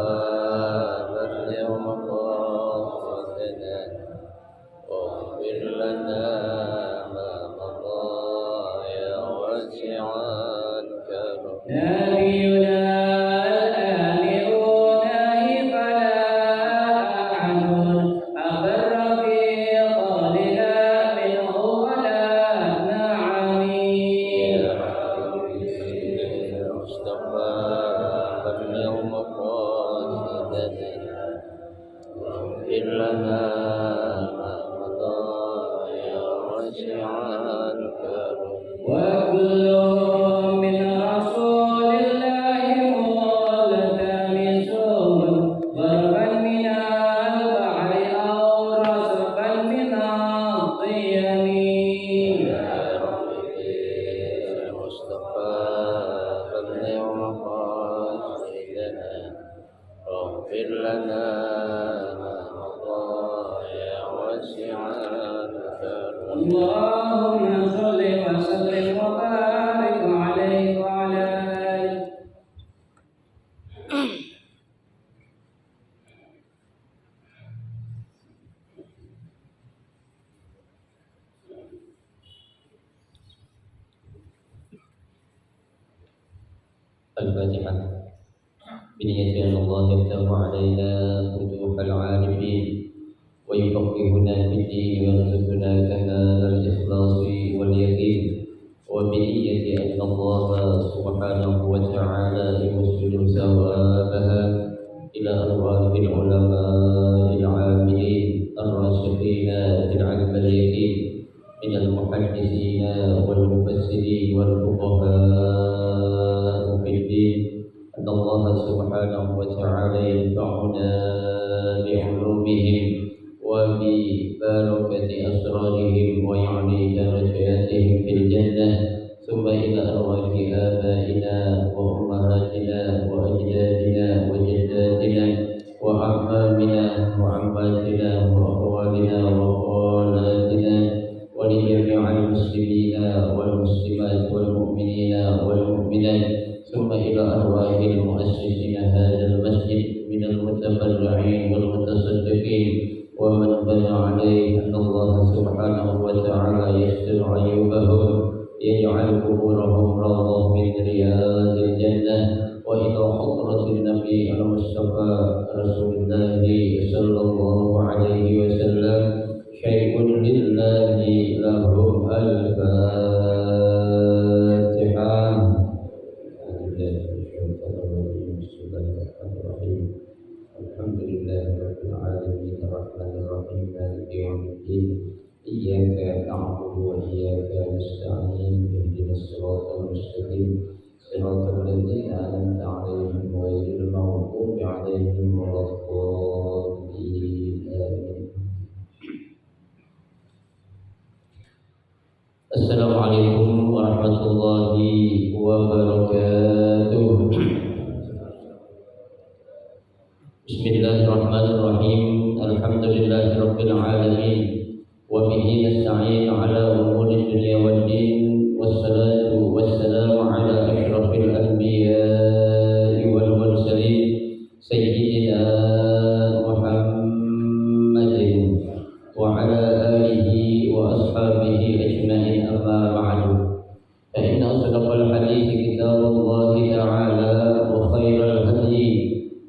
هذا اليوم خاصتنا واغفر لنا ما مضى يا واسع الكرم اللهم صل وسلم وبارك عليه وعلى آله. الفاتحة. بنية أن الله يفتح علينا فتوح العارفين ويفقهنا في الدين ويرزقنا كمال الإخلاص واليقين، وبنية أن الله سبحانه وتعالى يوصل ثوابها إلى أرواح العلماء العاملين الراسخين في العلم اليقين من المحدثين والمفسرين والفقهاء في الدين، أن الله سبحانه وتعالى ينفعنا بعلومهم وببركة أسرارهم ويعلي درجاتهم في الجنة، ثم إلى أرواح آبائنا وأمهاتنا وأجدادنا وجداتنا وأعمامنا وعماتنا وأخوالنا وخالاتنا ولجميع المسلمين والمسلمات والمؤمنين والمؤمنات، ثم إلى أرواح المؤسسين هذا المسجد من المتبرعين والمتصدقين ومن بنى عليه، أن الله سبحانه وتعالى يستر عيوبهم يجعل قبورهم روضة من رياض الجنة، وإلى حضرة النبي المصطفى رسول الله صلى الله عليه وسلم شيء لله لهم الفاتحة. الحمد لله رب العالمين الرحمن الرحيم مالك يوم الدين إياك نعبد وإياك نستعين اهدنا الصراط المستقيم صراط الذين أنعمت عليهم غير المغضوب عليهم ولا الضالين آمين. Assalamualaikum warahmatullahi wabarakatuh. Bismillahirrahmanirrahim. Alhamdulillahirabbil alamin. Wa bihi nasta'in ala umuri dunya waddin. Wassalatu wassalamu ala asyrafil anbiya'i wal mursalin sayyidina Muhammadin wa ala alihi wa ashabihi ajma'in, amma ba'du. Fa inna asdaqal hadithi kitabullahi ta'ala wa khairal hadyi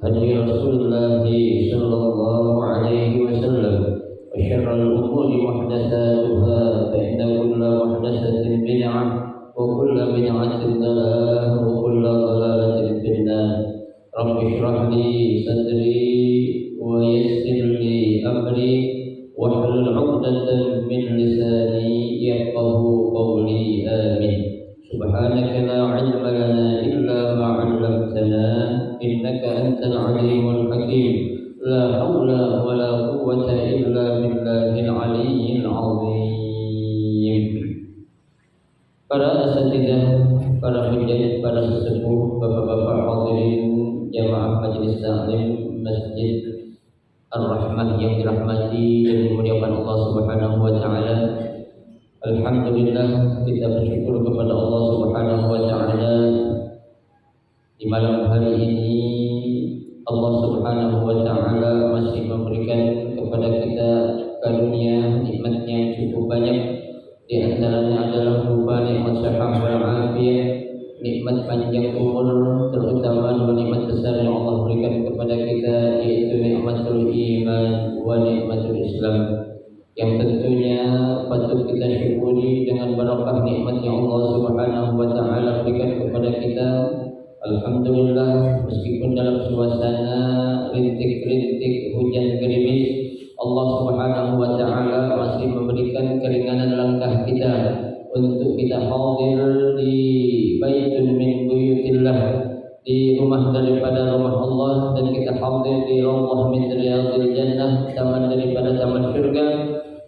hadi Rasulullah sallallahu alaihi wasallam, wa syarrul umuri muhdatsatuha, fa inna kulla muhdatsatin bid'ah wa kulla bid'atin dalalah wa kulla dalalatin finnar. Rabbi shrah li sadri wa yassir li amri wahlul 'uqdatam min lisani yafqahu qawli. Amin. Subhanaka la 'ilma lana illa ma 'allamtana innaka antal 'alimul hakim. La haula wa la quwwata illa billahil 'aliyyil 'azim. Para asatidzah, para hujjah, para sesepuh, bapak-bapak hadirin jamaah majelis taklim Masjid Ar-Rahmah yang dirahmati dan dimuliakan Allah Subhanahu wa taala. Alhamdulillah, kita bersyukur kepada Allah Subhanahu wa taala di malam hari ini Allah Subhanahu wa taala masih memberikan kepada kita karunia nikmat yang cukup banyak. Di antaranya adalah berupa nikmat sehat walafiat, nikmat panjang umur, terutama dua nikmat besar yang Allah berikan kepada kita, yaitu nikmatul iman wa nikmatul Islam, yang tentunya patut kita syukuri dengan barakah nikmat yang Allah Subhanahu wa taala berikan kepada kita. Alhamdulillah, meskipun dalam suasana rintik-rintik hujan gerimis, Allah Subhanahu wa taala masih memberikan keringanan langkah kita untuk kita hadir di baitun min buyutillah, di rumah daripada rumah Allah, dan kita hadir di raudhah min riyadil jannah, taman daripada taman surga,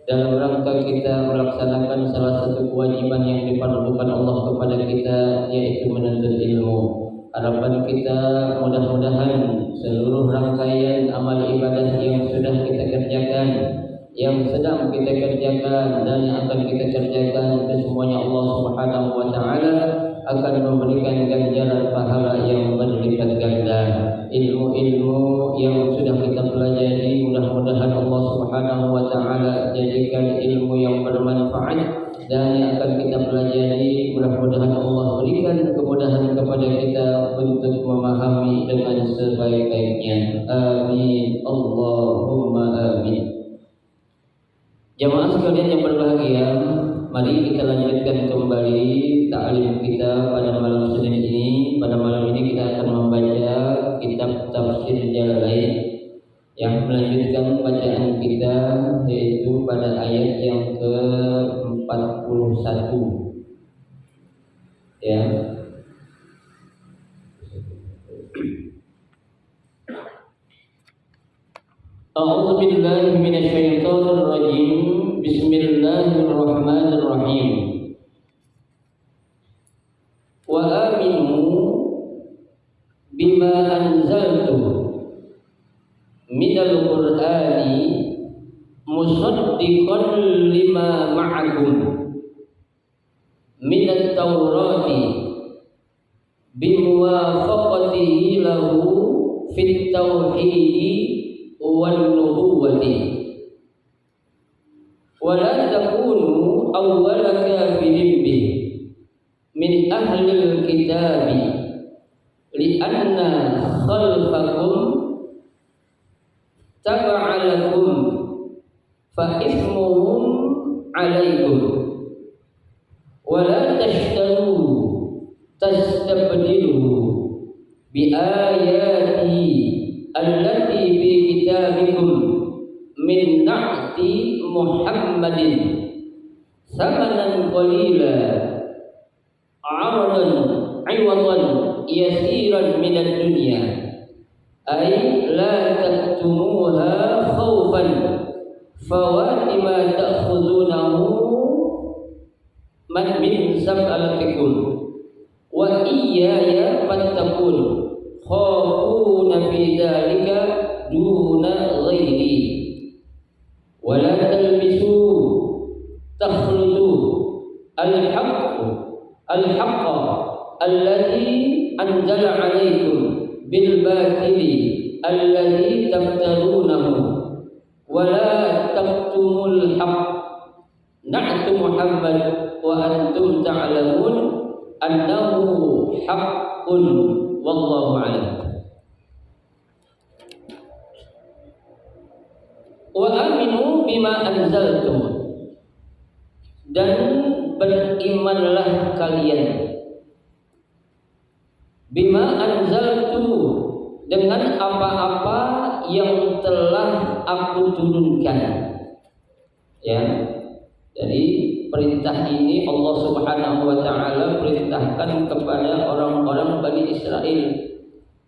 dalam rangka kita melaksanakan salah satu kewajiban yang difardukan Allah kepada kita, yaitu menuntut ilmu. Harapan kita mudah-mudahan seluruh rangkaian amal ibadah yang sudah kita kerjakan, yang sedang kita kerjakan, dan yang akan kita kerjakan, itu semuanya Allah Subhanahu wa taala akan memberikan ganjaran pahala yang berlipat ganda. Ilmu-ilmu yang sudah kita pelajari, mudah-mudahan Allah Subhanahu wa taala jadikan ilmu yang bermanfaat, dan yang akan kita pelajari mudah-mudahan Allah berikan kemudahan kepada kita untuk memahami dengan sebaik-baiknya. Amin, Allahumma amin. Jamaah sekalian yang berbahagia, mari kita lanjutkan kembali ta'lim kita pada malam Senin ini. Pada malam ini kita akan membaca kitab Tafsir Jalalain yang melanjutkan bacaan kita, yaitu pada ayat yang ke-41. Ya. A'udzu billahi minasyaitonir rajim. Bismillahirrahmanirrahim. Wa aminu bima anzaltu minal qur'ani musaddiqan lima ma'akum minat taurati bimuwafaqatihi lahu fit tauhidi wan nubuwati wa la takunu awwala kafirin bih min ahlil kitabi li'anna khalfakum taba'alakum fa ismuhum alaikum wa la tastabdilu bi ayati allati bi kitabikum min na'ti Muhammadin samanan qalila aradan iwadan yasiran minad dunya ay la taktumuha khawfan fawati ma ta'khudunahu man min sab'alatikum wa iyaya fattaqun khafuna fi dhalika duna ghairi wa la talbisu takhlutu al-haqqa alladhi anzala alaykum bil batili alladhi taftarunahu wa la taqtumul haqq na'tu Muhammad wa antum ta'lamun annahu haqqun wallahu a'lam. Wa aminu bima anzaltum, dan berimanlah kalian bima anzaltu, dengan apa-apa yang telah aku turunkan. Ya, jadi perintah ini Allah Subhanahu wa taala perintahkan kepada orang-orang Bani Israel.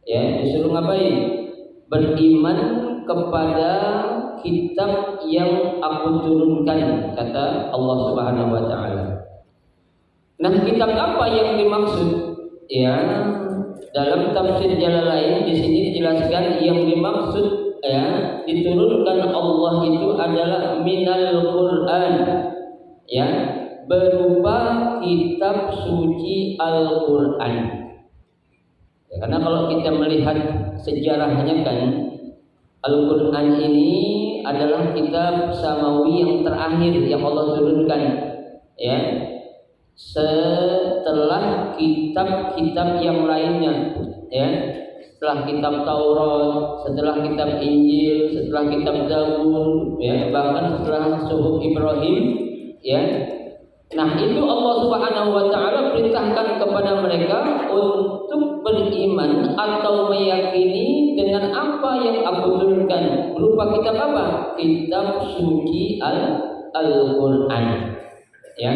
Ya, disuruh ngapain? Beriman kepada kitab yang aku turunkan, kata Allah Subhanahu wa taala. Nah, kitab apa yang dimaksud? Ya, dalam tafsir Jalalain di sini dijelaskan yang dimaksud, ya, diturunkan Allah itu adalah minal Quran, ya, berupa kitab suci Al-Quran. Ya, karena kalau kita melihat sejarahnya kan Al-Quran ini adalah kitab samawi yang terakhir yang Allah turunkan, ya, setelah kitab-kitab yang lainnya, ya, setelah kitab Taurat, setelah kitab Injil, setelah kitab Zabur, ya, bahkan setelah suhuf Ibrahim, ya. Nah, itu Allah Subhanahu wa taala perintahkan kepada mereka untuk beriman atau meyakini dengan apa yang aku turunkan. Berupa kitab apa? Kitab suci Al-Qur'an. Ya.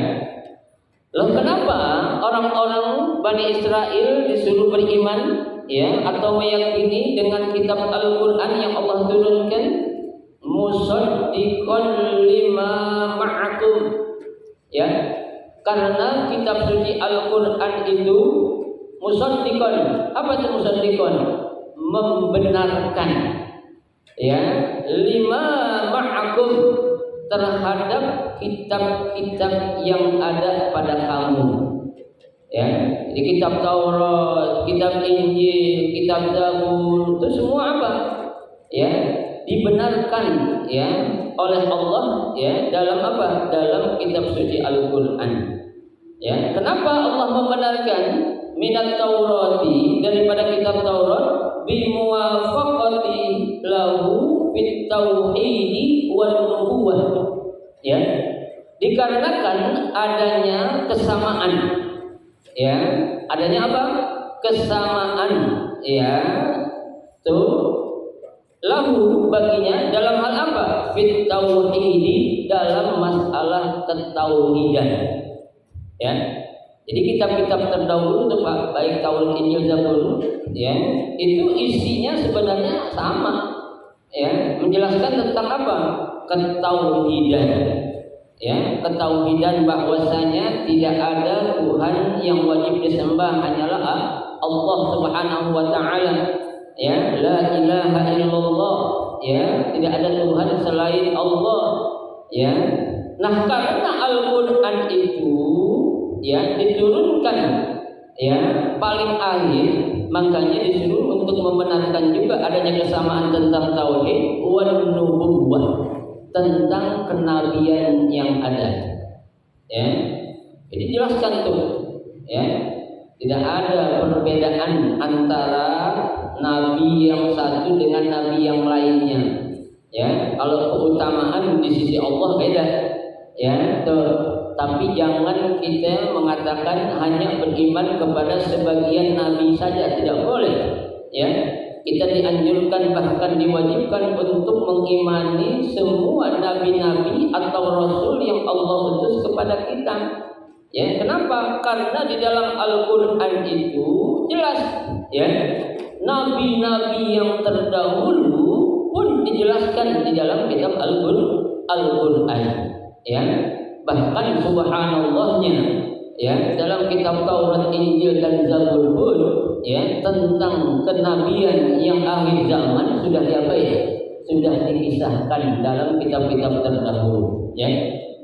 Loh, kenapa orang-orang Bani Israel disuruh beriman, ya, atau meyakini dengan kitab Al-Qur'an yang Allah turunkan? Musaddiqan lima ma'akum. Ya, karena kitab suci Al-Qur'an itu musaddiqan. Apa itu musaddiqan? Membenarkan, ya, lima ma'akum, terhadap kitab-kitab yang ada pada kamu. Ya, jadi kitab Taurat, kitab Injil, kitab Zabur, itu semua apa? Ya, dibenarkan, ya, oleh Allah, ya, dalam apa? Dalam kitab suci Al-Qur'an. Ya, kenapa Allah membenarkan minat Taurati, daripada kitab Taurat, bimuwafaqati lahu fit tauhidi wan nubuwah. Ya, dikarenakan adanya kesamaan. Ya, adanya apa? Kesamaan, ya, tuh lahu baginya dalam hal apa? Fit tauhidi, dalam masalah ketauhidan. Ya, jadi kitab-kitab terdahulu itu Pak, baik Taurat, Injil, Zabur, ya, itu isinya sebenarnya sama, ya, menjelaskan tentang apa? Ketauhidan. Ya, ketauhidan bahwasanya tidak ada Tuhan yang wajib disembah, hanyalah Allah Subhanahu wa taala. Ya, la ilaha illallah, ya, tidak ada Tuhan selain Allah, ya. Nah, karena Al-Qur'an itu, ya, diturunkan, ya, paling akhir, makanya disuruh untuk membenarkan juga adanya kesamaan tentang tauhid wan nubuwah, tentang kenabian yang ada. Ya, jadi jelaskan tuh, ya, tidak ada perbedaan antara nabi yang satu dengan nabi yang lainnya. Ya, kalau keutamaan di sisi Allah beda, ya, tuh. Tapi jangan kita mengatakan hanya beriman kepada sebagian nabi saja, tidak boleh. Ya, kita dianjurkan, bahkan diwajibkan untuk mengimani semua nabi-nabi atau rasul yang Allah utus kepada kita. Ya, kenapa? Karena di dalam Al-Qur'an itu jelas, ya, nabi-nabi yang terdahulu pun dijelaskan di dalam kitab Al-Qur'an. Ya, bahkan subhanallahnya, ya, dalam kitab Taurat, Injil, dan Zabur pun, ya, tentang kenabian yang akhir zaman sudah apa, ya, sudah dikisahkan dalam kitab-kitab terdahulu. Ya,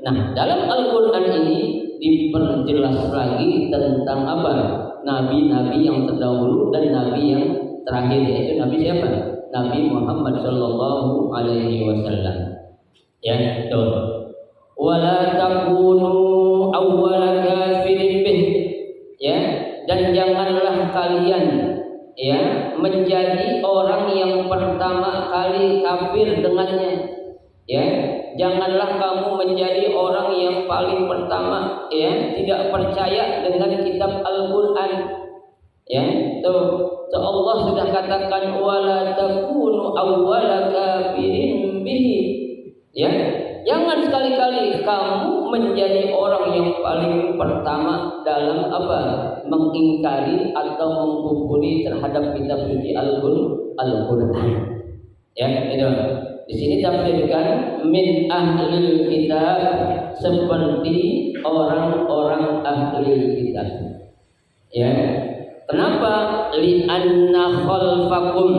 nah, dalam Al-Qur'an ini diperjelas lagi tentang apa? Nabi-nabi yang terdahulu dan nabi yang terakhir, yaitu nabi siapa? Nabi Muhammad sallallahu alaihi wasallam. Ya, tuh. Wala takunu awwala kafirin bih. Ya, dan janganlah kalian, ya, menjadi orang yang pertama kali kafir dengannya. Ya, janganlah kamu menjadi orang yang paling pertama, ya, tidak percaya dengan kitab Al-Qur'an. Ya, tuh Allah sudah katakan wala takunu awwala kafirin bihi. Ya, jangan sekali-kali kamu menjadi orang yang paling pertama dalam apa? Mengingkari atau mengkufuri terhadap kitab suci Al-Qur'an. Ya, itu. Di sini tafsirkan min ahlil kitab, seperti orang-orang ahli kitab. Ya, kenapa? Li'anna khalfakum,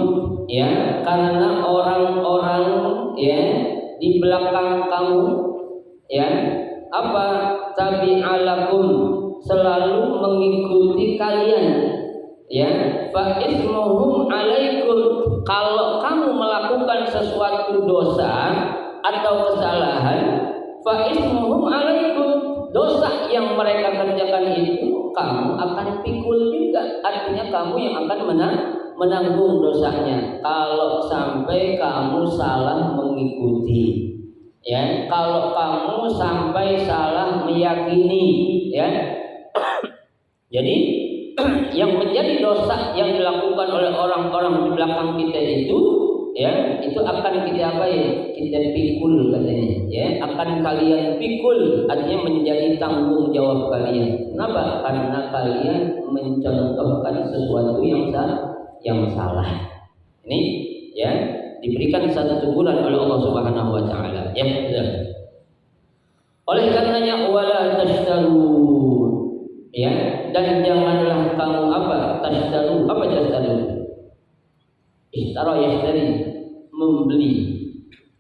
ya, karena orang-orang, ya, di belakang kamu, ya, apa? Tabi'alakum, selalu mengikuti kalian. ya, fa ismuhum alaikum, kalau kamu melakukan sesuatu dosa atau kesalahan, fa ismuhum alaikum, dosa yang mereka kerjakan itu kamu akan pikul juga, artinya kamu yang akan menanggung dosanya kalau sampai kamu salah mengikuti, ya, kalau kamu sampai salah meyakini, ya. Jadi yang menjadi dosa yang dilakukan oleh orang-orang di belakang kita itu, ya, itu akan kita apa ya? Kita pikul katanya, ya, akan kalian pikul, artinya menjadi tanggung jawab kalian. Kenapa? Karena kalian mencontohkan sesuatu yang salah. Ini, ya, diberikan satu teguran oleh Allah Subhanahu wa taala, ya. Oleh karenanya wala tashtaru, ya, dan janganlah kamu apa? Tashtaru, apa tashtaru? Ishtara yashtari, membeli,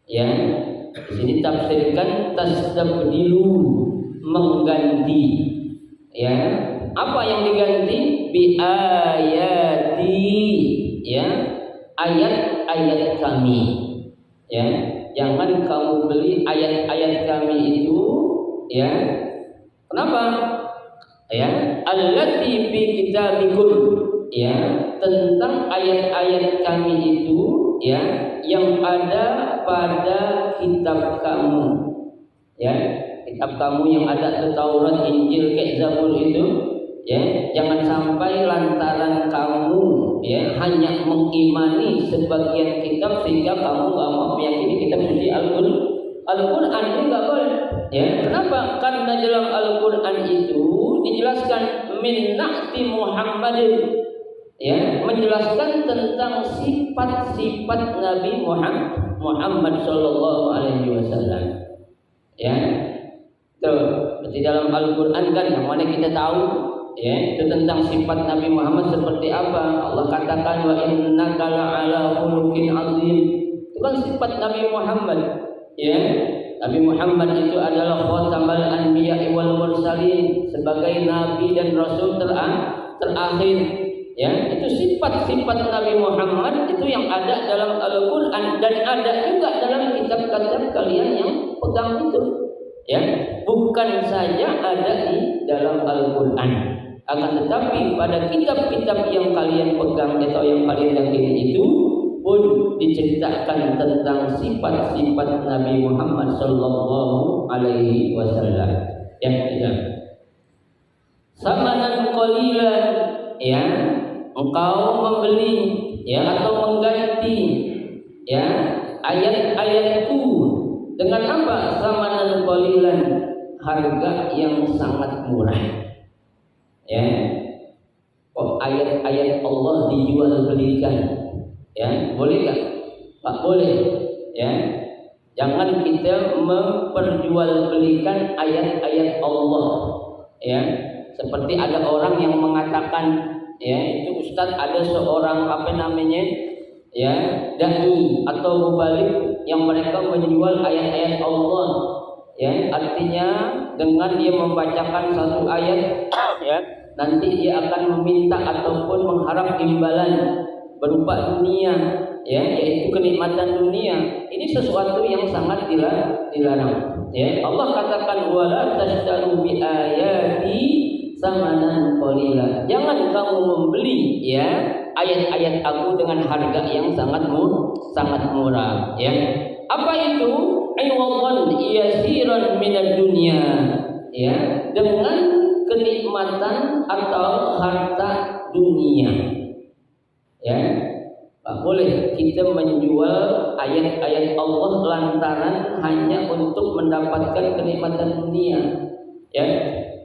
ya. Di sini tafsirkan tastabdilu, mengganti, ya. Apa yang diganti? Bi ayati, ya, ayat-ayat kami, ya. Jangan kamu beli ayat-ayat kami itu, ya. Kenapa? Ya, allati fi kitabikum, ya, tentang ayat-ayat kami itu, ya, yang ada pada kitab kamu, ya, kitab kamu yang ada di Taurat, Injil, Zabur itu, ya. Jangan sampai lantaran kamu, ya, hanya mengimani sebagian kitab sehingga kamu nggak mau meyakini kitab suci Al-Quran itu nggak boleh, ya. Kenapa? Karena dalam Al-Quran itu dijelaskan min na'ti Muhammadin, ya, menjelaskan tentang sifat-sifat Nabi Muhammad sallallahu alaihi wasallam, ya. Tuh, di dalam Al-Quran kan yang mana kita tahu, ya, itu tentang sifat Nabi Muhammad seperti apa. Allah katakan wa innaka la'ala khuluqin azim. Itu kan sifat Nabi Muhammad, ya. Nabi Muhammad itu adalah khatamal anbiya wal mursalin, sebagai nabi dan rasul terakhir, ya. Itu sifat-sifat Nabi Muhammad itu yang ada dalam Al-Quran dan ada juga dalam kitab-kitab kalian yang pegang itu, ya. Bukan saja ada di dalam Al-Quran, akan tetapi pada kitab-kitab yang kalian pegang atau yang kalian yakini itu pun diceritakan tentang sifat-sifat Nabi Muhammad sallallahu alaihi wasallam, ya. Samanan qalilan, ya, engkau membeli, ya, atau mengganti, ya, ayat-ayatku dengan apa? Samanan qalilan, harga yang sangat murah, ya. Kok ayat-ayat Allah dijual belikan, ya, boleh gak? Tak boleh, ya. Jangan kita memperjualbelikan ayat-ayat Allah, ya. Seperti ada orang yang mengatakan, ya, itu Ustadz, ada seorang apa namanya, ya, dai atau mubalik yang mereka menjual ayat-ayat Allah, ya. Artinya dengan dia membacakan satu ayat, ya, nanti dia akan meminta ataupun mengharap imbalan berupa dunia, ya, yaitu kenikmatan dunia. Ini sesuatu yang sangat dilarang, ya. Allah katakan wala tashtaru bi ayati samanan qalila. Jangan kamu membeli, ya, ayat-ayat aku dengan harga yang sangat murah, ya. Apa itu? Aywadhan yasiran minad dunya, ya, dengan kenikmatan atau harta dunia, ya. Tak boleh kita menjual ayat-ayat Allah lantaran hanya untuk mendapatkan kenikmatan dunia, ya.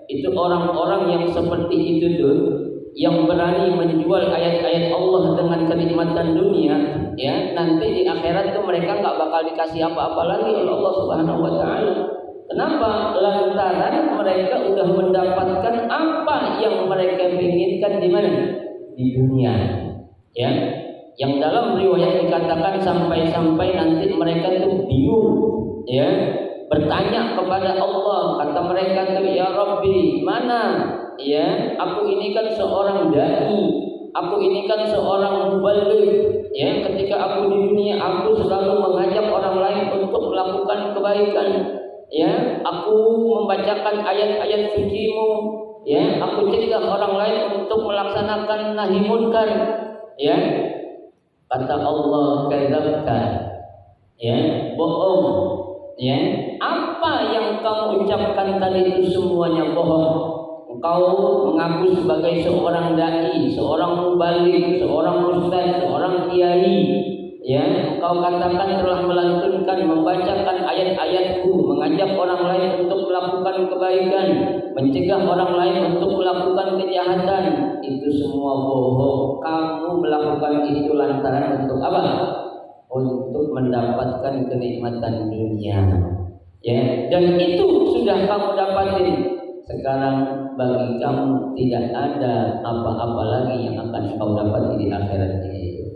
Itu orang-orang yang seperti itu tuh, yang berani menjual ayat-ayat Allah dengan kenikmatan dunia, ya, nanti di akhirat tuh mereka nggak bakal dikasih apa-apa lagi oleh Allah Subhanahu wa taala. Kenapa? Lantaran mereka udah mendapatkan apa yang mereka inginkan di mana? Di dunia, ya. Yang dalam riwayat dikatakan sampai-sampai nanti mereka tuh bingung, ya, bertanya kepada Allah. Kata mereka tuh, ya Rabbi, mana, ya, aku ini kan seorang dai, Aku ini kan seorang mubaligh, ya. Ketika aku di dunia, aku selalu mengajak orang lain untuk melakukan kebaikan, ya. Aku membacakan ayat-ayat suci-Mu, ya. Aku cegah orang lain untuk melaksanakan nahi munkar, ya. Kata Allah, kadzabta, ya, bohong, ya. Apa yang kamu ucapkan tadi itu semuanya bohong. Engkau mengaku sebagai seorang dai, seorang mubaligh, seorang ustaz, seorang kiai, ya. Engkau katakan telah melantunkan, membacakan ayat-ayatku, mengajak orang lain untuk melakukan kebaikan, mencegah orang lain untuk melakukan kejahatan. Itu semua bohong. Kamu melakukan itu lantaran untuk apa? Untuk mendapatkan kenikmatan dunia, ya. Dan itu sudah kamu dapatin. Sekarang bagi kamu tidak ada apa-apa lagi yang akan kau dapati di akhirat ini,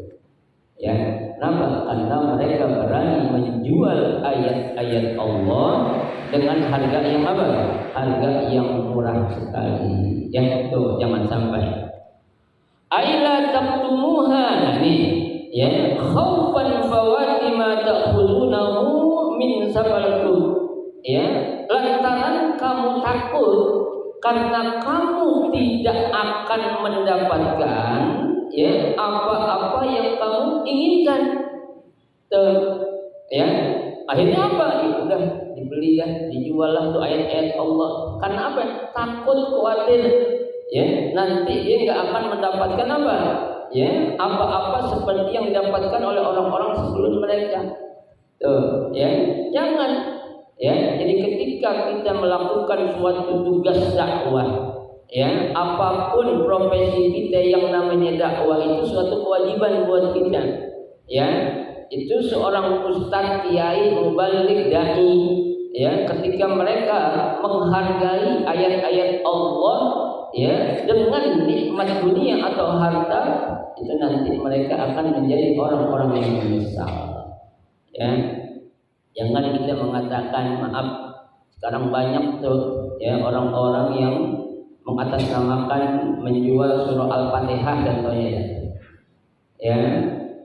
ya. Kenapa? Karena mereka berani menjual ayat-ayat Allah dengan harga yang apa? Harga yang murah sekali. Yang itu jangan sampai. Aila taqtumuha, nih, ya, khaufan fawati ma ta'khudunahu min sabalakum, ya. Lantaran kamu takut karena kamu tidak akan mendapatkan, ya, apa-apa yang kamu inginkan. Tuh, ya. Akhirnya apa? Ya udah dibeli, ya, dijual lah tuh ayat-ayat Allah. Karena apa? Takut, khawatir, ya, nanti dia nggak akan mendapatkan apa, ya, apa-apa seperti yang didapatkan oleh orang-orang sebelum mereka. Tuh, ya, jangan. Ya, jadi ketika kita melakukan suatu tugas dakwah, ya, apapun profesi kita, yang namanya dakwah itu suatu kewajiban buat kita, ya. Itu seorang ustaz, kiai, mubaligh, dai, ya, ketika mereka menghargai ayat-ayat Allah, ya, dengan nikmat dunia atau harta, itu nanti mereka akan menjadi orang-orang yang menyesal, ya. Jangan kita mengatakan, maaf, sekarang banyak tuh, ya, orang-orang yang mengatasnamakan menjual surah Al-Fatihah contohnya, ya.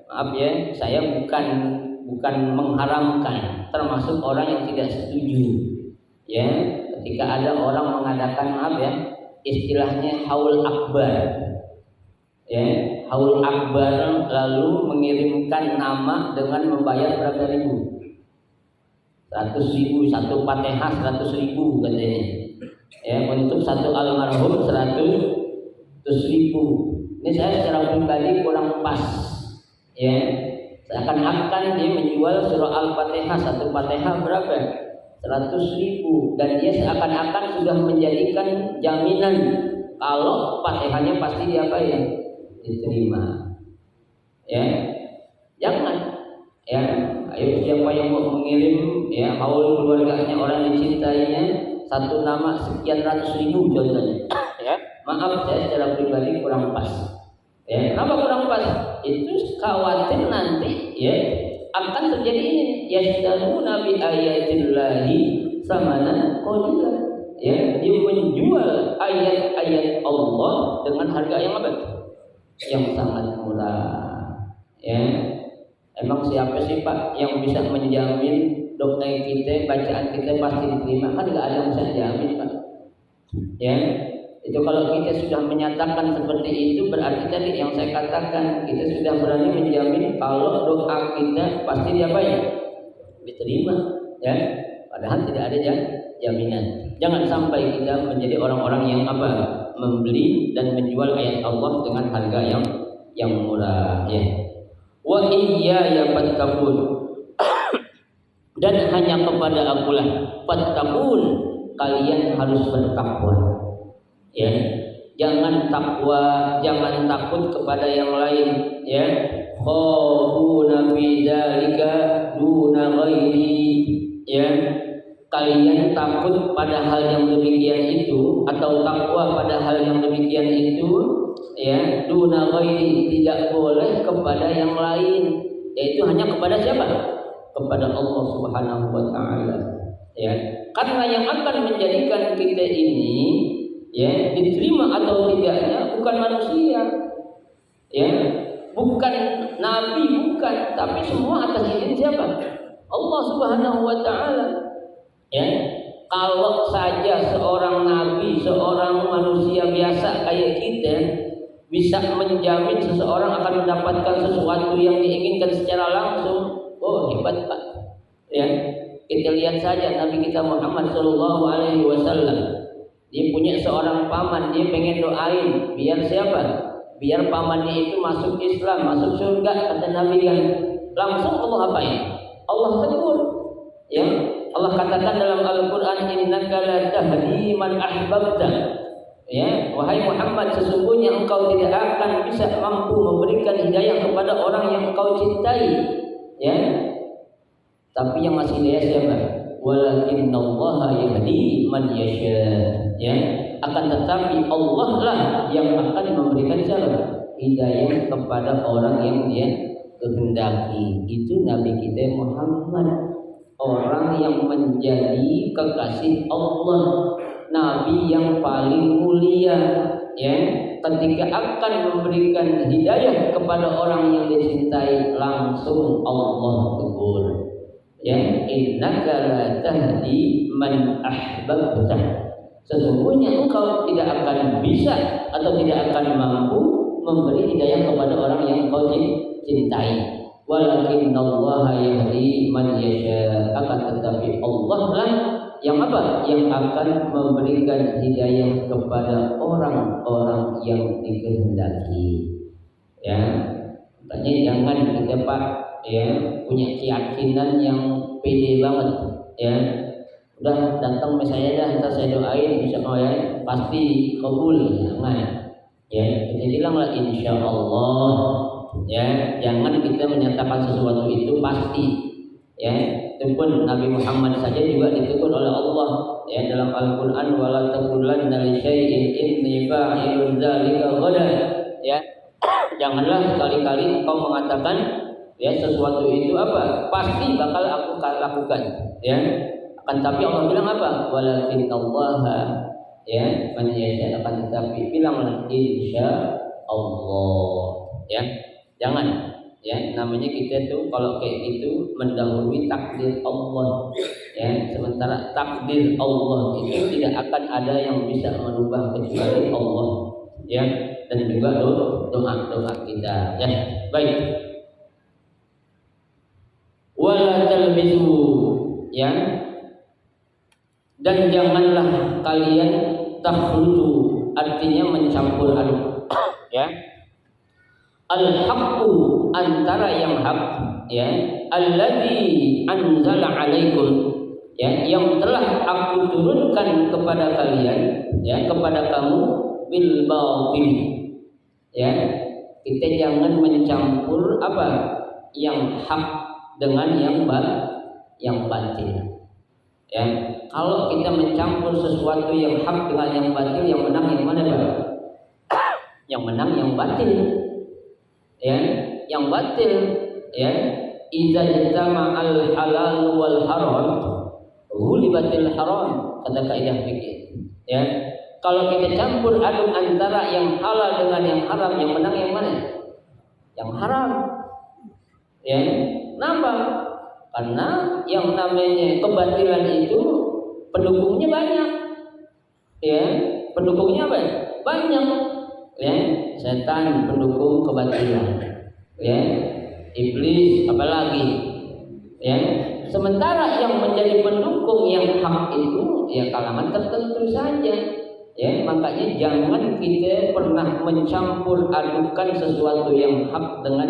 Maaf ya, saya bukan mengharamkan, termasuk orang yang tidak setuju, ya. Ketika ada orang mengadakan, maaf ya, istilahnya haul akbar, ya, haul akbar, lalu mengirimkan nama dengan membayar berapa ribu, 100.000, satu Fatihah 100.000 katanya, ya, untuk satu almarhum 100.000. Ini saya secara pribadi kurang pas, ya. Seakan-akan dia menjual surah Al-Fatihah, satu Fatihah berapa? 100.000, dan dia seakan-akan sudah menjadikan jaminan kalau Fatihahnya pasti diapain? Diterima, ya. Jangan, ya. Ayo, siapa yang mau mengirim, ya, haul keluarganya, orang dicintainya, satu nama sekian ratus ribu contohnya, ya. Maaf, saya secara pribadi kurang pas, ya. Kenapa kurang pas? Itu khawatir nanti, ya, akan terjadi ini, yashtaruna bi ayatillahi samanan qalila, ya. Dia menjual ayat-ayat Allah dengan harga yang apa? Yang sangat murah, ya. Emang siapa sih Pak yang bisa menjamin doa kita, bacaan kita pasti diterima? Kan nggak ada yang bisa jamin, Pak, ya. Itu kalau kita sudah menyatakan seperti itu, berarti tadi yang saya katakan, kita sudah berani menjamin kalau doa kita pasti diapain? Diterima, ya. Padahal tidak ada jaminan. Jangan sampai kita menjadi orang-orang yang apa? Membeli dan menjual ayat Allah dengan harga yang murah, ya. Wa iyaya fattaqun, dan hanya kepada akulah fattaqun, kalian harus bertakwa, ya. Jangan takwa, jangan takut kepada yang lain, ya. Khafuna fi dzalika duna ghairi, ya. Kalian takut pada hal yang demikian itu, atau takwa pada hal yang demikian itu, ya, duna ghairi, tidak boleh kepada yang lain, yaitu hanya kepada siapa? Kepada Allah Subhanahu wa taala, ya. Karena yang akan menjadikan kita ini, ya, diterima atau tidaknya bukan manusia, Ya, bukan nabi, bukan, tapi semua atas izin siapa? Allah Subhanahu wa taala. Ya. Kalau saja seorang nabi, seorang manusia biasa kayak kita bisa menjamin seseorang akan mendapatkan sesuatu yang diinginkan secara langsung, oh hebat Pak. Ya, kita lihat saja Nabi kita Muhammad Shallallahu Alaihi Wasallam. Dia punya seorang paman, dia pengen doain biar siapa? Biar pamannya itu masuk Islam, masuk surga, kata Nabi kan. Langsung Allah apain? Allah tegur. Ya, Allah katakan dalam Al-Quran, innaka la tahdi man ahbabta. Ya, wahai Muhammad, sesungguhnya engkau tidak akan bisa mampu memberikan hidayah kepada orang yang engkau cintai. Ya, tapi yang masih hidayah siapa? Walakinnallaha yahdi man yasha. Ya, akan tetapi Allah lah yang akan memberikan siapa? Hidayah kepada orang yang dia kehendaki. Itu Nabi kita Muhammad, orang yang menjadi kekasih Allah, Nabi yang paling mulia, ya, ketika akan memberikan hidayah kepada orang yang dicintai, langsung Allah tegur, ya, innaka la tahdi man ahbabta. Sesungguhnya engkau tidak akan bisa atau tidak akan mampu memberi hidayah kepada orang yang engkau cintai. Walakinnallaha yahdi man yasha. Akan tetapi Allah lah yang apa? Yang akan memberikan hidayah kepada orang-orang yang dikehendaki. Ya, makanya jangan kita Pak, ya, punya keyakinan yang pede banget, ya. Udah datang ke saya dah, entar saya doain bisa ya, pasti kabul. Jangan. Ya, kita bilanglah insya Allah. Ya, jangan kita menyatakan sesuatu itu pasti. Ya, itu pun Nabi Muhammad saja juga ditegur oleh Allah, ya, dalam Al-Quran, wala taqulanna li syai'in inni fa'ilun dzalika ghadan. Ya, janganlah sekali-kali engkau mengatakan, ya, sesuatu itu apa? Pasti bakal aku lakukan. Ya, akan tapi Allah bilang apa? Walakinnallaha, ya, man yasha, akan tetapi bilanglah insya Allah. Ya. Jangan, ya, namanya kita tuh kalau kayak gitu mendahului takdir Allah, ya, sementara takdir Allah itu tidak akan ada yang bisa merubah kecuali Allah, ya, dan juga doa kita, ya. Baik, wala talbisu, ya, dan janganlah kalian takhlutu, artinya mencampur aduk, ya. Al-haqqu, antara yang hak, ya, alladzi anzala alaikum, ya, yang telah aku turunkan kepada kalian, ya, kepada kamu, bil batil. Ya, kita jangan mencampur apa? Yang hak dengan yang batil. Ya, kalau kita mencampur sesuatu yang hak dengan yang batil, yang menang yang mana, Pak? Yang menang yang batil. Ya, yang batil, ya, idza jama al halal wal haram ghulibatil haram, kata kaidah fikih. Ya, kalau kita campur aduk antara yang halal dengan yang haram, yang menang yang mana? Yang haram. Ya, kenapa? Karena yang namanya kebatilan itu pendukungnya banyak. Ya, pendukungnya apa? Banyak. Ya, setan pendukung kebatilan, ya, iblis apalagi, ya. Sementara yang menjadi pendukung yang hak itu ya kalangan tertentu saja, ya. Makanya jangan kita pernah mencampur adukan sesuatu yang hak dengan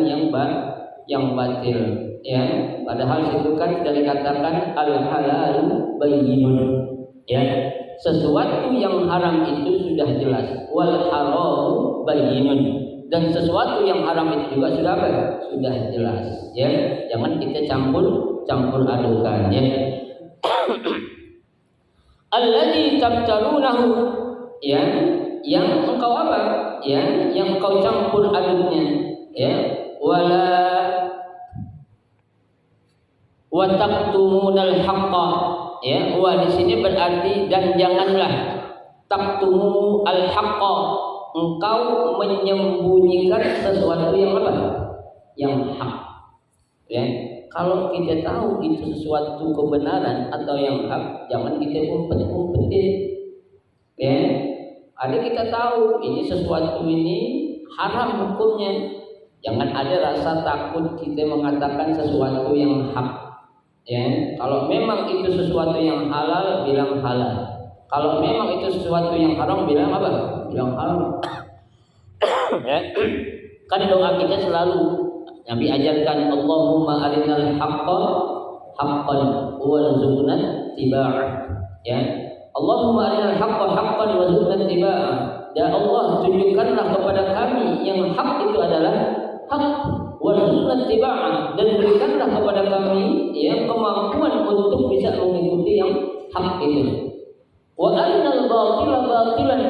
yang batil, ya. Padahal itu kan sudah dikatakan al halal bayyinun, ya. Sesuatu yang haram itu sudah jelas, wal haram bayyinun, dan sesuatu yang haram itu juga sudah apa? Sudah jelas, ya. Jangan kita campur adukan, ya. Alladzi tabtarunahu, ya, yang engkau apa? Ya, yang engkau campur aduknya, ya. Wala wa taqtumunal haqqa, ya. Wa di sini berarti dan janganlah taktumu al haqqa, engkau menyembunyikan sesuatu yang apa? Yang hak. Ya, kalau kita tahu itu sesuatu kebenaran atau yang hak, jangan kita umpet-umpetin. Ya, ada kita tahu ini sesuatu ini haram hukumnya. Jangan ada rasa takut kita mengatakan sesuatu yang hak. Ya, kalau memang itu sesuatu yang halal, bilang halal. Kalau memang itu sesuatu yang haram, bilang apa? Bilang haram. Ya. Kan doa kita selalu Nabi ajarkan, Allahumma arinal haqqa haqqan warzuqna tiba'ah. Ya. Allahumma arinal haqqa haqqan warzuqna tiba'ah. Ya Allah, tunjukkanlah kepada kami yang hak itu adalah hak, warzuqna tiba'ah, dan berikanlah kepada kami yang kemampuan untuk bisa mengikuti yang hak itu. Wa arinal batila batilan,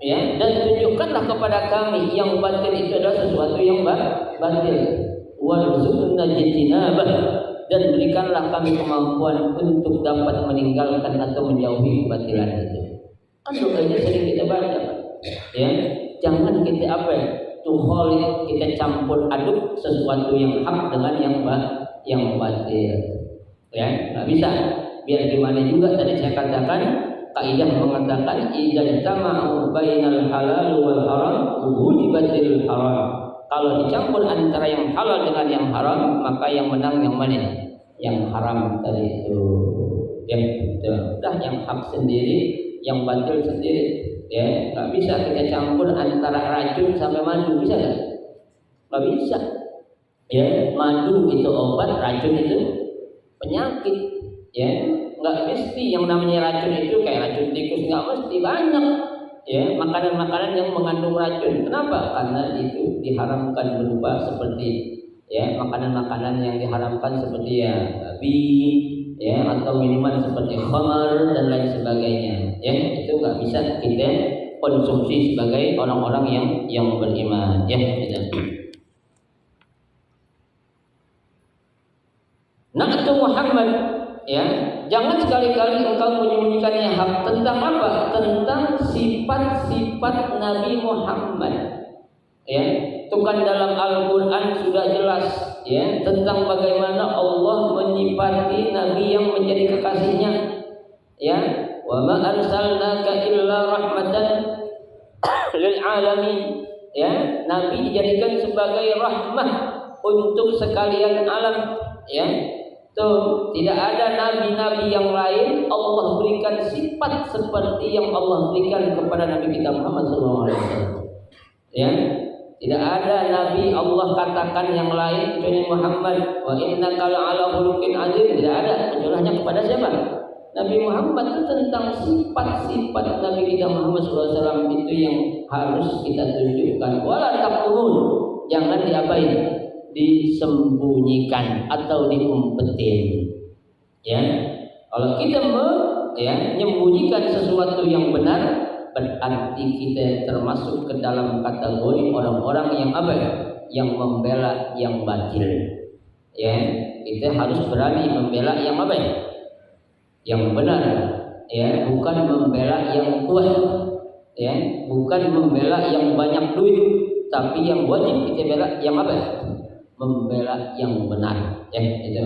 ya, dan tunjukkanlah kepada kami yang batil itu adalah sesuatu yang batil. Warzuqna jitinabah, dan berikanlah kami kemampuan untuk dapat meninggalkan atau menjauhi kebatilan itu. Kan doanya sering kita baca, ya. Jangan kita tukholit, kita campur aduk sesuatu yang hak dengan yang batil. Ya, nggak bisa. Biar gimana juga tadi saya katakan, kaidah mengatakan idza tama'u bainal halal wal haram ghulibatil haram. Kalau dicampur antara yang halal dengan yang haram, maka yang menang yang mana? Yang haram tadi itu. Ya, sudah yang hak sendiri, yang batil sendiri. Ya, nggak bisa kita campur antara racun sampai madu, bisa nggak? Nggak bisa. Ya, madu itu obat, racun itu penyakit. Ya, nggak mesti yang namanya racun itu kayak racun tikus, nggak mesti, banyak. Ya, makanan-makanan yang mengandung racun. Kenapa? Karena itu diharamkan berupa seperti ya makanan-makanan yang diharamkan seperti ya babi, ya, atau minuman seperti khamar dan lain sebagainya. Ya, itu nggak bisa kita konsumsi sebagai orang-orang yang beriman. Ya, gitu. Na'tu Muhammad, ya, jangan sekali-kali engkau menyembunyikan yang hak. Tentang apa? Tentang sifat-sifat Nabi Muhammad. Ya, itu kan dalam Al-Quran sudah jelas, ya, tentang bagaimana Allah menyifati Nabi yang menjadi kekasihnya. Ya, wa ma arsalnaka illa rahmatan lil alamin. Ya, Nabi dijadikan sebagai rahmah untuk sekalian alam. Ya, tuh, tidak ada nabi-nabi yang lain Allah berikan sifat seperti yang Allah berikan kepada Nabi kita Muhammad SAW. Ya, tidak ada nabi Allah katakan yang lain kecuali Muhammad. Wa innaka la'ala khuluqin azim. Tidak ada, kecuali hanya kepada siapa? Nabi Muhammad. Itu tentang sifat-sifat Nabi kita Muhammad SAW itu yang harus kita tunjukkan. Wala taqulun, jangan diapain? Disembunyikan atau diumpetin. Ya, kalau kita menyembunyikan sesuatu yang benar, berarti kita termasuk ke dalam kategori orang-orang yang yang membela yang batil. Ya, kita harus berani membela yang yang benar. Ya, bukan membela yang kuat. Ya, bukan membela yang banyak duit, tapi yang wajib kita bela yang membela yang benar. Ya, itu.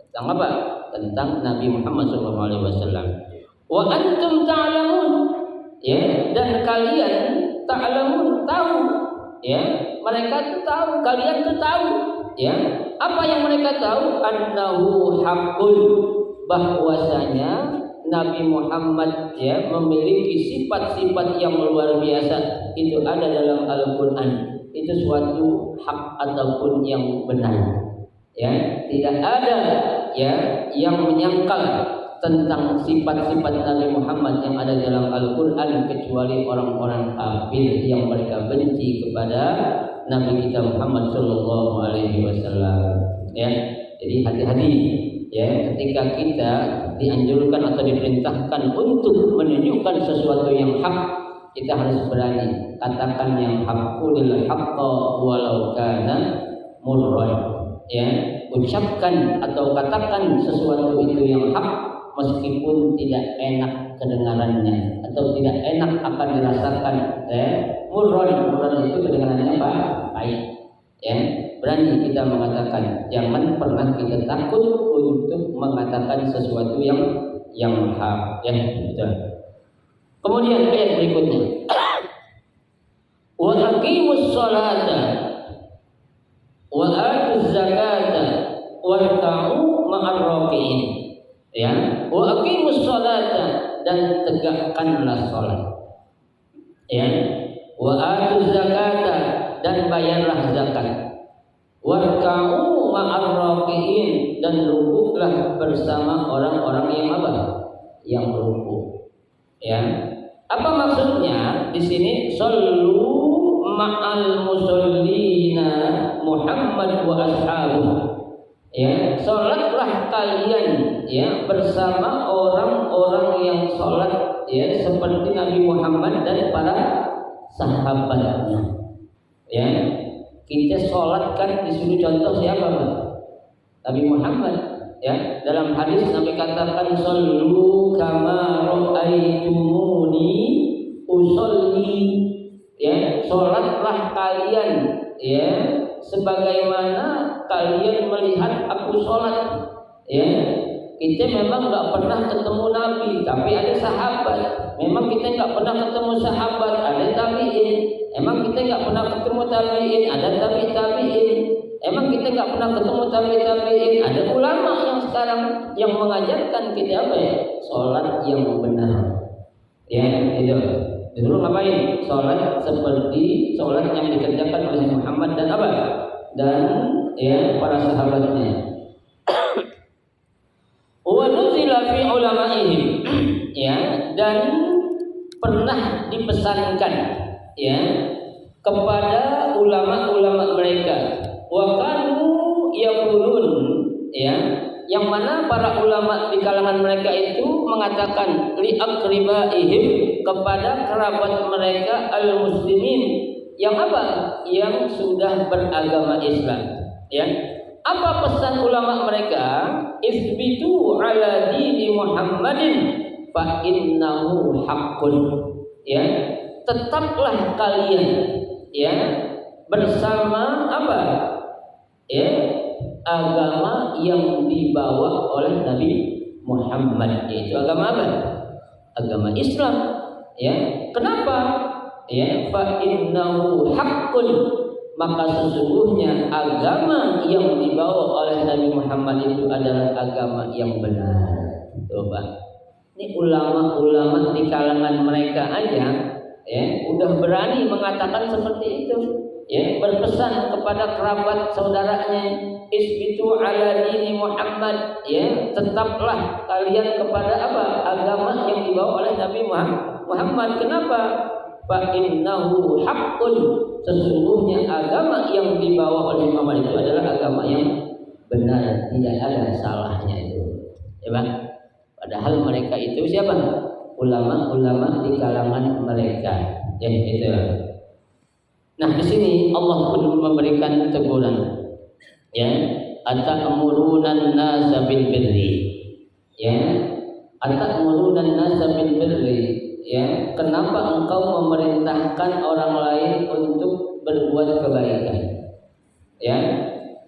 Tentang apa? Tentang Nabi Muhammad SAW. Wa antum ta'lamun, ya, dan kalian ta'lamun, tahu. Ya, mereka itu tahu, kalian itu tahu. Ya, apa yang mereka tahu? Annahu haqqun, bahwasanya Nabi Muhammad, ya, memiliki sifat-sifat yang luar biasa. Itu ada dalam Al-Quran. Itu suatu hak ataupun yang benar. Ya, tidak ada, ya, yang menyangkal tentang sifat-sifat Nabi Muhammad yang ada dalam Al-Quran kecuali orang-orang kafir yang mereka benci kepada Nabi kita Muhammad Sallallahu Alaihi Wasallam. Ya, jadi hati-hati, ya, ketika kita dianjurkan atau diperintahkan untuk menunjukkan sesuatu yang hak, kita harus berani katakan yang haqqul haqqa walau kana murran. Ya, ucapkan atau katakan sesuatu itu yang hak meskipun tidak enak kedengarannya atau tidak enak akan dirasakan. Murron itu kedengarannya apa? Baik. Ya, berani kita mengatakan. Jangan pernah kita takut untuk mengatakan sesuatu yang hak. Ya, betul. Kemudian ayat berikutnya. Wa aqimus sholata wa atuz zakata warka'u ma'ar raki'in. Ya, wa aqimus sholata, dan tegakkanlah salat. Ya, wa atuz zakata, dan bayarlah zakat. Warka'u ma'ar raki'in, dan rukuklah bersama orang-orang yang apa? Yang rukuk. Ya. Apa maksudnya di sini? Sallu ma'al musallina Muhammad wa ashabuh. Ya, salatlah kalian ya bersama orang-orang yang salat ya seperti Nabi Muhammad dan para sahabatnya. Ya, kita salat kan disuruh contoh siapa, Pak? Nabi Muhammad. Ya, dalam hadis Nabi katakan sallu kama ra'aitumuni usolli. Ya, salatlah kalian ya sebagaimana kalian melihat aku salat. Ya, kita memang nggak pernah ketemu Nabi, tapi ada sahabat. Memang kita nggak pernah ketemu sahabat, ada tabi'in. Emang kita nggak pernah ketemu tabi'in, ada tabi'in. Emang kita nggak pernah ketemu tabi'in, ada ulama yang sekarang yang mengajarkan kita apa ya? Salat yang benar. Ya, itu. Dulu ngapain? Salat seperti salat yang dikerjakan oleh Muhammad dan apa? Dan ya para sahabatnya. Wa nuzila fi ulama'ihim. Ya, dan pernah dipesankan ya kepada ulama-ulama mereka. Wa kanu yaqulun, ya, yang mana para ulama di kalangan mereka itu mengatakan li aqribaihim, kepada kerabat mereka al-muslimin yang apa? Yang sudah beragama Islam. Ya. Apa pesan ulama mereka? Isbitu ala dini Muhammadin fa innahu haqqun. Ya, tetaplah kalian ya bersama apa? Ya, agama yang dibawa oleh Nabi Muhammad, yaitu agama apa? Agama Islam. Ya, kenapa? Ya, fa innahu haqqun, maka sesungguhnya agama yang dibawa oleh Nabi Muhammad itu adalah agama yang benar. Coba, ini ulama-ulama di kalangan mereka aja, ya, udah berani mengatakan seperti itu. Ya, berpesan kepada kerabat saudaranya, isbitu ala dini Muhammad, ya, tetaplah kalian kepada apa? Agama yang dibawa oleh Nabi Muhammad. Kenapa? Fa innahu haqqun, sesungguhnya agama yang dibawa oleh Muhammad itu adalah agama yang benar, tidak ada salahnya itu. Ya, Bang. Padahal mereka itu siapa? Ulama-ulama di kalangan mereka. Ya, itu. Nah, di sini Allah pun memberikan teguran. Ya, atamuruna nasa bil birri. Ya, atamuruna nasa bil birri. Ya, kenapa engkau memerintahkan orang lain untuk berbuat kebaikan? Ya,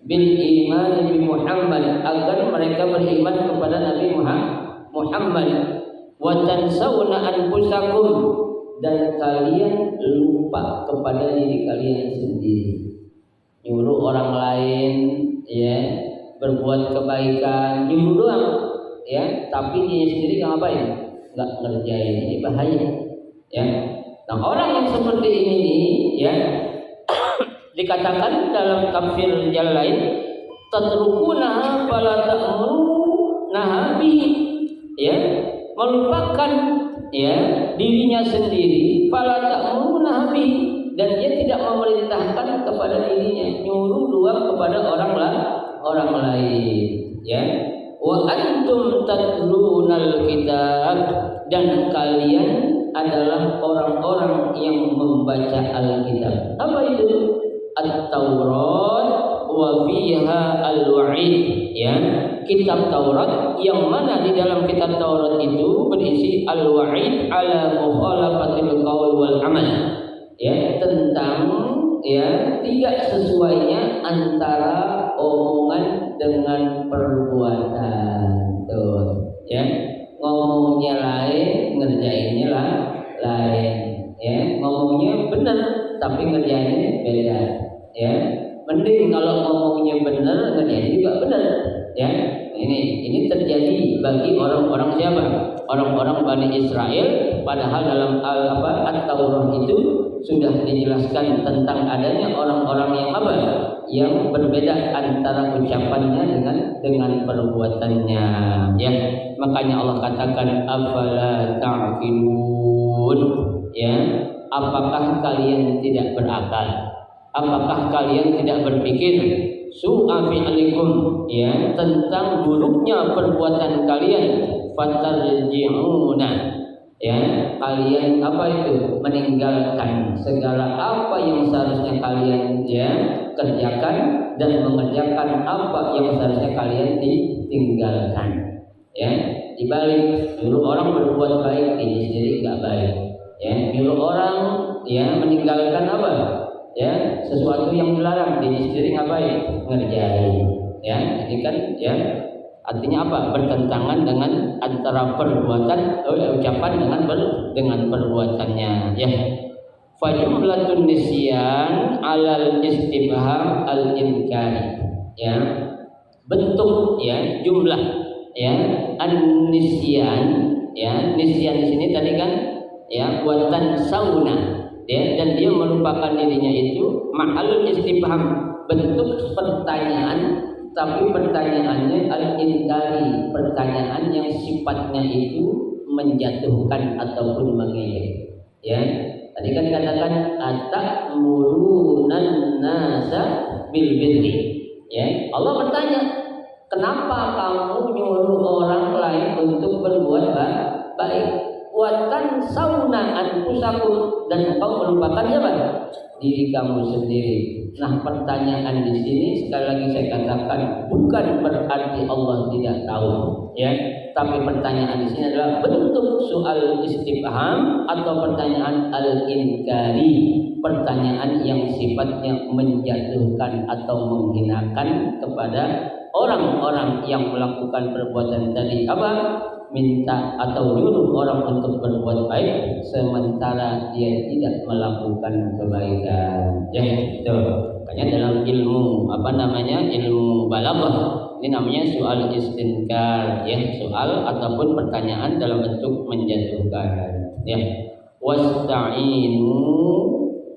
bil iman bi Muhammad, agar mereka beriman kepada Nabi Muhammad. Wa tansawna anfusakum, dan kalian lupa kepada diri kalian sendiri. Nyuruh orang lain ya berbuat kebaikan, nyuruh doang ya, tapi dia sendiri ngapain? Enggak ngerjain. Ini bahaya ya. Nah, orang yang seperti ini ya dikatakan dalam tafsir yang lain, tatrukuna fala ta'muruna bihi, ya, melupakan ya dirinya sendiri, fala ta'muruna bihi, dan dia tidak memerintahkan kepada dirinya, nyuruh doang kepada orang lain ya. Wa antum tatlunal kitab, dan kalian adalah orang-orang yang membaca Alkitab. Apa itu? At-Taurat wa fiha al-wa'id, ya, kitab Taurat yang mana di dalam kitab Taurat itu berisi al-wa'id ala mukhalafatil qaul wal amal, ya, tentang ya tidak sesuainya antara omongan dengan perbuatan. Tuh, ya, ngomongnya lain, ngerjainnya lah lain, ya, ngomongnya benar tapi ngerjainnya beda, ya. Mending kalau ngomongnya benar, ngerjainnya juga benar, ya. Ini terjadi bagi orang-orang siapa? Orang-orang Bani Israel, padahal dalam At-Taurah itu sudah dijelaskan tentang adanya orang-orang yang apa? Yang berbeda antara ucapannya dengan perbuatannya, ya. Makanya Allah katakan afala ta'qilun, ya. Apakah kalian tidak berakal? Apakah kalian tidak berpikir su'a fi'alikum, ya, tentang buruknya perbuatan kalian, fatarji'una, ya, kalian apa itu meninggalkan segala apa yang seharusnya kalian ya kerjakan dan mengerjakan apa yang seharusnya kalian ditinggalkan, ya. Dibalik dulu orang berbuat baik, ini sendiri nggak baik, ya. Dulu orang ya meninggalkan apa, ya, sesuatu yang dilarang, diri sendiri ngapain? Ngerjain, ya. Ini kan ya artinya apa? Bertentangan dengan antara perbuatan ucapan dengan perbuatannya, ya. Fajumlatun nisyan alal istibham al inkari, ya. Bentuk ya jumlah ya an-nisyan, ya. Nisyan di sini tadi kan ya buatan sauna, ya, dan dia melupakan dirinya itu mahalul istifham, bentuk pertanyaan, tapi pertanyaannya al-inkari, pertanyaan yang sifatnya itu menjatuhkan ataupun mengejek, ya. Tadi kan dikatakan atamurunnan nasa bil birri, ya. Allah bertanya, kenapa kamu nyuruh orang lain untuk berbuat baik? Watan sauna anfusakum, dan engkau melupakan apa? Diri kamu sendiri. Nah, pertanyaan di sini sekali lagi saya katakan bukan berarti Allah tidak tahu, ya. Tapi pertanyaan di sini adalah bentuk soal istifham atau pertanyaan al-inkari, pertanyaan yang sifatnya menjatuhkan atau menghinakan kepada orang-orang yang melakukan perbuatan tadi, apa? Minta atau nyuruh orang untuk berbuat baik sementara dia tidak melakukan kebaikan, ya. Itu makanya dalam ilmu ilmu balaghah ini namanya soal istinkar, ya, soal ataupun pertanyaan dalam bentuk menjatuhkan, ya. Wasta'inu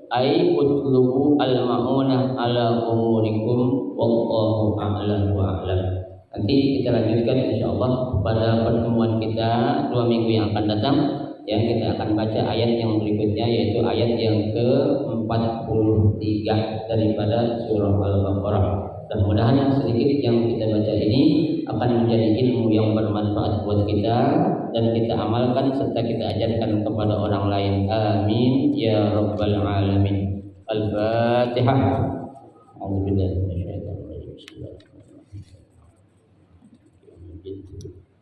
ay utlubu al-ma'unah ala umurikum wallahu a'lam wa a'lam. Nanti kita lanjutkan insyaallah pada pertemuan kita 2 minggu yang akan datang, ya. Kita akan baca ayat yang berikutnya, yaitu ayat yang ke-43 daripada surah Al-Baqarah. Dan mudah-mudahan sedikit yang kita baca ini akan menjadi ilmu yang bermanfaat buat kita dan kita amalkan serta kita ajarkan kepada orang lain. Amin ya rabbal alamin. Al-Fatihah. A'udzubillahi minasyaitonir rajim.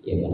Ya kan.